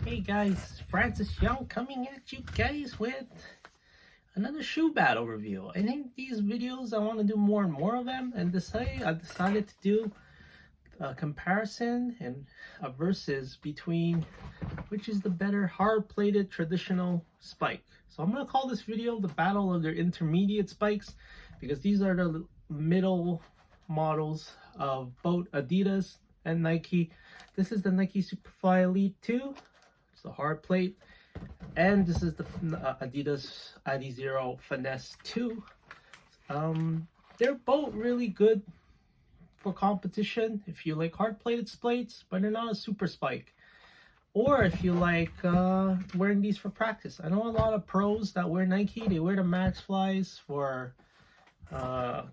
Hey guys, Francis Young coming at you guys with another shoe battle review. I think these videos I want to do more and more of them, and I decided to do a comparison and a versus between which is the better hard-plated traditional spike. So I'm going to call this video the battle of their intermediate spikes, because these are the middle models of both Adidas and Nike. This is the Nike Superfly Elite 2. It's the hard plate, and this is the Adidas Adizero Finesse 2. They're both really good for competition if you like hard plated splates, but they're not a super spike. Or if you like wearing these for practice. I know a lot of pros that wear Nike, they wear the Max Flies for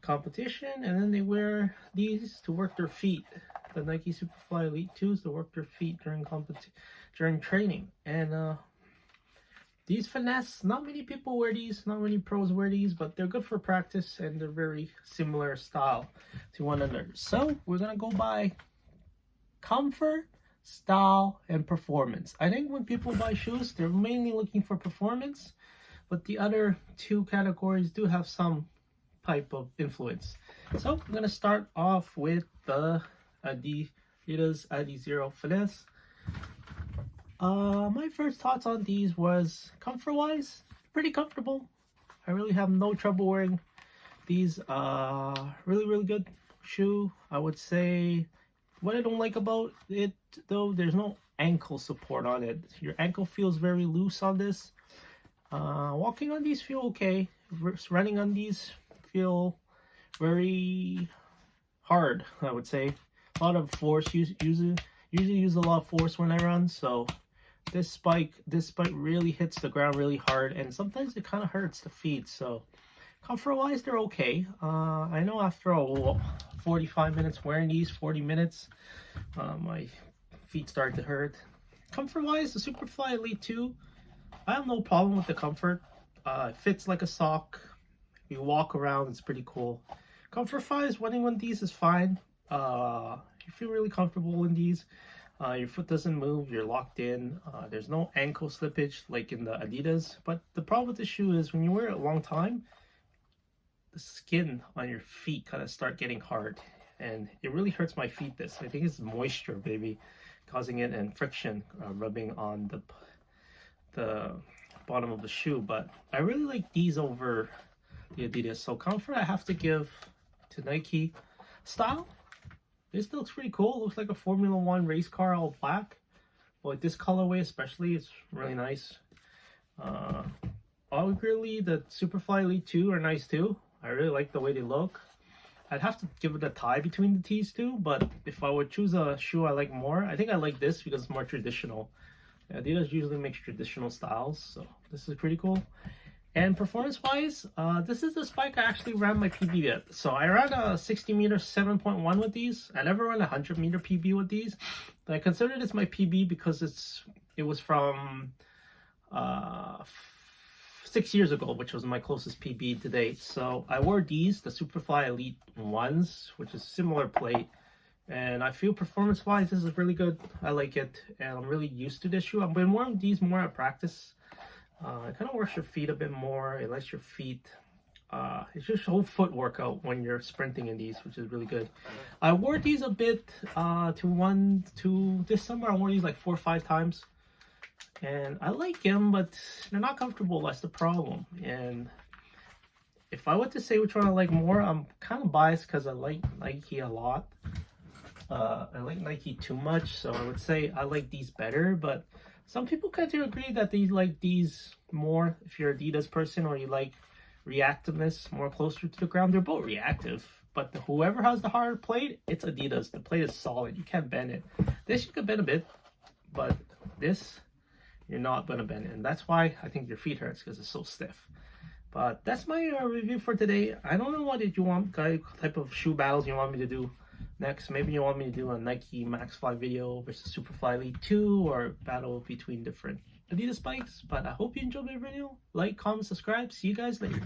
competition, and then they wear these to work their feet. The Nike Superfly Elite 2s to work their feet during training. And these Finesse, not many people wear these, not many pros wear these, but they're good for practice and they're very similar style to one another. So we're gonna go by comfort, style, and performance. I think when people buy shoes, they're mainly looking for performance, but the other two categories do have some type of influence. So I'm gonna start off with the Adidas Adizero Finesse. My first thoughts on these was comfort-wise, pretty comfortable. I really have no trouble wearing these. Really good shoe. I would say what I don't like about it though, there's no ankle support on it. Your ankle feels very loose on this. Walking on these feel okay. Running on these feel very hard, I would say. A lot of force, usually use a lot of force when I run, so this spike really hits the ground really hard, and sometimes it kind of hurts the feet. So comfort wise, they're okay. I know after 45 minutes wearing these, 40 minutes, my feet start to hurt. Comfort wise, the Superfly Elite 2, I have no problem with the comfort. It fits like a sock. You walk around, it's pretty cool. Comfort wise, running on these is fine. You feel really comfortable in these. Your foot doesn't move, you're locked in. There's no ankle slippage like in the Adidas. But the problem with the shoe is when you wear it a long time, the skin on your feet kind of start getting hard, and it really hurts my feet. I think it's moisture maybe causing it, and friction rubbing on the bottom of the shoe. But I really like these over the Adidas. So comfort I have to give to Nike. Style, this looks pretty cool. It looks like a Formula 1 race car, all black. Well, this colorway especially, it's really nice. Arguably, the Superfly Elite 2 are nice too. I really like the way they look. I'd have to give it a tie between these two, but if I would choose a shoe I like more, I think I like this because it's more traditional. Adidas usually makes traditional styles, so this is pretty cool. And performance-wise, this is the spike I actually ran my PB at. So I ran a 60-meter 7.1 with these. I never ran a 100-meter PB with these. But I consider this my PB because it was from 6 years ago, which was my closest PB to date. So I wore these, the Superfly Elite 1s, which is similar plate. And I feel performance-wise, this is really good. I like it, and I'm really used to this shoe. I've been wearing these more at practice. It kind of works your feet a bit more. It lets your feet, it's just a whole foot workout when you're sprinting in these, which is really good. I wore these a bit to this summer. I wore these like 4 or 5 times, and I like them, but they're not comfortable. That's the problem. And if I were to say which one I like more, I'm kind of biased because I like Nike a lot. I like Nike too much, so I would say I like these better, but some people kind of agree that they like these more if you're an Adidas person, or you like reactiveness more closer to the ground. They're both reactive, but whoever has the harder plate, it's Adidas. The plate is solid. You can't bend it. This you could bend a bit, but this you're not gonna bend it, and that's why I think your feet hurts, because it's so stiff. But that's my review for today. I don't know what did you want, type of shoe battles you want me to do next. Maybe you want me to do a Nike Max Fly video versus Superfly Elite 2, or battle between different Adidas spikes. But I hope you enjoyed my video. Like, comment, subscribe. See you guys later.